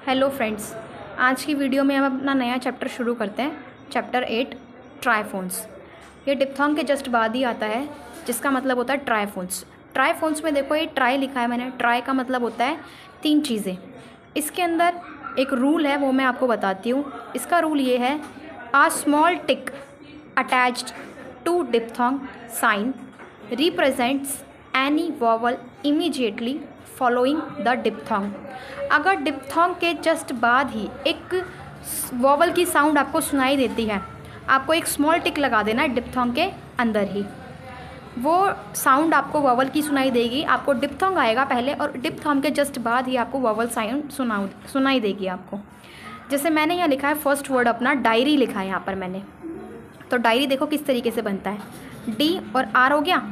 Hello friends, आज की video में हम अपना नया चैप्टर शुरू करते हैं। Chapter 8 triphones. ये डिप्थोंग के जस्ट बाद ही आता है, जिसका मतलब होता है ट्राइफोन्स। ट्राइफोन्स में देखो ये ट्राई लिखा है मैंने। ट्राई का मतलब होता है 3 चीज़ें। इसके अंदर एक रूल है, वो मैं आपको बताती हूँ। इसका रूल ये है, a small tick attached to diphthong sign represents any vowel immediately following the diphthong. अगर डिप्थोंग के जस्ट बाद ही एक वॉवल की साउंड आपको सुनाई देती है, आपको एक स्मॉल टिक लगा देना है डिप्थोंग के अंदर ही। वो साउंड आपको वॉवल की सुनाई देगी, आपको डिप्थोंग आएगा पहले और डिप्थोंग के जस्ट बाद ही आपको वॉवल साउंड सुनाई देगी आपको। जैसे मैंने यहाँ लिखा है फर्स्ट वर्ड अपना डायरी लिखा है यहाँ पर मैंने। तो डायरी देखो किस तरीके से बनता है, डी और आर हो गया।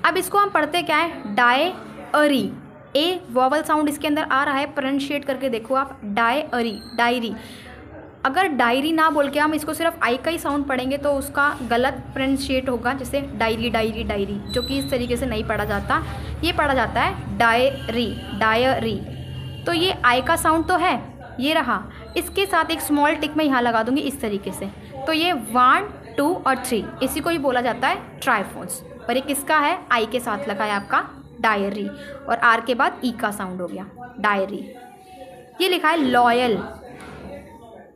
अब इसको हम पढ़ते क्या है, डायरी। ए वॉवल साउंड इसके अंदर आ रहा है, प्रोनाउंशिएट करके देखो आप, डायरी डायरी। अगर डायरी ना बोल के हम इसको सिर्फ आई का ही साउंड पढ़ेंगे तो उसका गलत प्रोनाउंशिएट होगा, जैसे डायरी डायरी डायरी, जो कि इस तरीके से नहीं पढ़ा जाता। ये पढ़ा जाता है डायरी डायरी। तो ये आई का साउंड तो है, ये रहा। इसके साथ एक स्मॉल टिक मैं यहाँ लगा दूंगी इस तरीके से। तो ये 1, 2 और 3, इसी को ही बोला जाता है ट्राइफोन्स। और ये किसका है, आई के साथ लगा है आपका डायरी, और आर के बाद ई का साउंड हो गया डायरी। ये लिखा है लॉयल,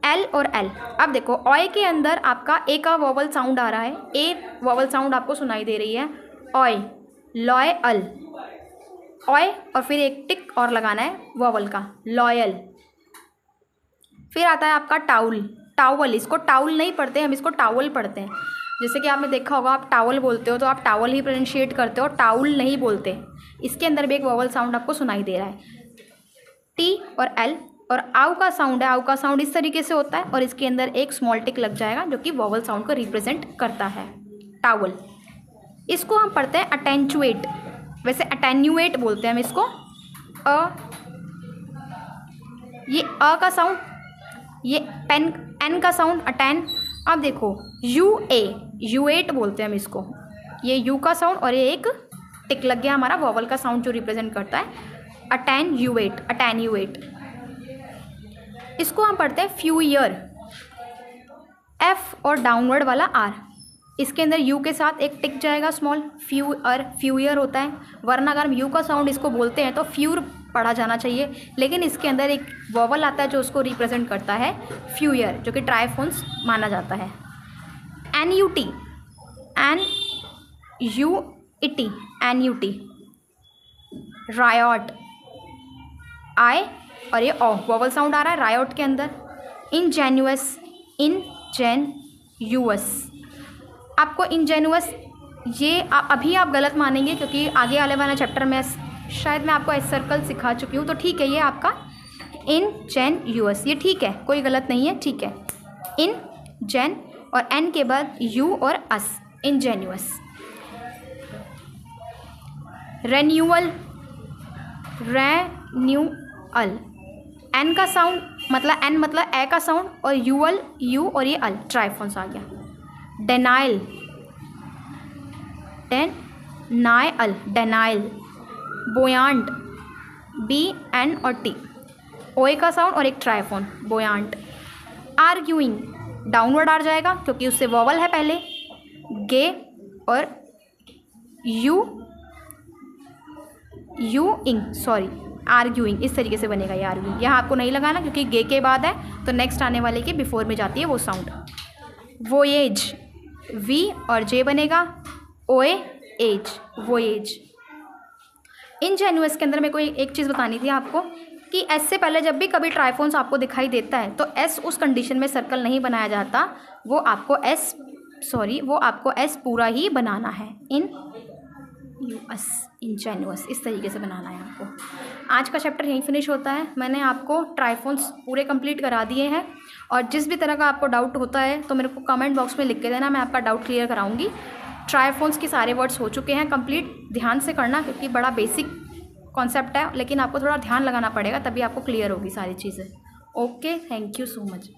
एल और एल। अब देखो ऑय के अंदर आपका ए का वॉवल साउंड आ रहा है, ए वॉवल साउंड आपको सुनाई दे रही है, ऑय लॉयल, ऑय और फिर एक टिक और लगाना है वॉवल का, लॉयल। फिर आता है आपका टाउल, टावल। इसको टाउल नहीं पढ़ते हम, इसको टावल पढ़ते हैं। जैसे कि आपने देखा होगा, आप टावल बोलते हो तो आप टावल ही प्रोनाउंशिएट करते हो, टाउल नहीं बोलते। इसके अंदर भी एक वॉवल साउंड आपको सुनाई दे रहा है, टी और एल। और आउ का साउंड है, आउ का साउंड इस तरीके से होता है और इसके अंदर एक स्मॉल टिक लग जाएगा जो कि वॉवल साउंड को रिप्रेजेंट करता है, टावल। इसको हम पढ़ते हैं अटेंचुएट, वैसे अटेन्यूएट बोलते हैं हम इसको। ये अ का साउंड, ये पेन एन का साउंड अटेन। अब देखो यू ए, यूएट बोलते हैं हम इसको। ये यू का साउंड और ये एक टिक लग गया हमारा वॉवल का साउंड जो रिप्रेजेंट करता है, अटेन्यूएट अटेन्यूएट। इसको हम पढ़ते हैं फ्यूयर, एफ और डाउनवर्ड वाला आर। इसके अंदर यू के साथ एक टिक जाएगा स्मॉल, फ्यूयर होता है। वरना अगर हम यू का साउंड इसको बोलते हैं तो फ्यूर पढ़ा जाना चाहिए, लेकिन इसके अंदर एक वॉवल आता है जो उसको रिप्रेजेंट करता है फ्यूयर, जो कि ट्राइफोन्स माना जाता है। N U T, N U इटी, N U T. Riot, I और ये ओ वॉवल साउंड आ रहा है रायोट के अंदर। इनजेन्युअस, इनजेन्युअस। आपको इनजेन्युअस ये अभी आप गलत मानेंगे, क्योंकि आगे आने वाला चैप्टर में शायद मैं आपको एस सर्कल सिखा चुकी हूँ, तो ठीक है ये आपका इनजेन्युअस, ये ठीक है, कोई गलत नहीं है, ठीक है। इनजेन और एन के बाद यू और us, ingenuous. Renewal, renewal. N का साउंड मतलब एन मतलब ए का साउंड, और यूअल यू और ये अल, ट्राइफोन्स आ गया। डेनाइल, डेनाइल डेनाइल। बोयांट, बी एन और टी, ओए का साउंड और एक ट्राइफोन, बोयांट। आर्ग्यूइंग, डाउनवर्ड आ जाएगा क्योंकि उससे वॉवल है पहले, गे और आर्ग्यूइंग, इस तरीके से बनेगा ये आर्ग्यूइंग। यहाँ आपको नहीं लगाना क्योंकि गे के बाद है, तो नेक्स्ट आने वाले के बिफोर में जाती है वो साउंड। वोएज, वी और जे बनेगा, ओए एज, वोएज। इनजेन्युअस के अंदर मेरे को एक चीज़ बतानी थी आपको कि एस से पहले जब भी कभी ट्राइफोन्स आपको दिखाई देता है तो एस उस कंडीशन में सर्कल नहीं बनाया जाता, वो आपको एस पूरा ही बनाना है। इनजेन्युअस इस तरीके से बनाना है आपको। आज का चैप्टर यहीं फिनिश होता है। मैंने आपको ट्राइफोन्स पूरे कंप्लीट करा दिए हैं, और जिस भी तरह का आपको डाउट होता है तो मेरे को कमेंट बॉक्स में लिख के देना, मैं आपका डाउट क्लियर कराऊंगी। ट्राइफोन्स के सारे वर्ड्स हो चुके हैं कंप्लीट, ध्यान से करना क्योंकि बड़ा बेसिक कॉन्सेप्ट है, लेकिन आपको थोड़ा ध्यान लगाना पड़ेगा, तभी आपको क्लियर होगी सारी चीज़ें। Okay, thank you so much.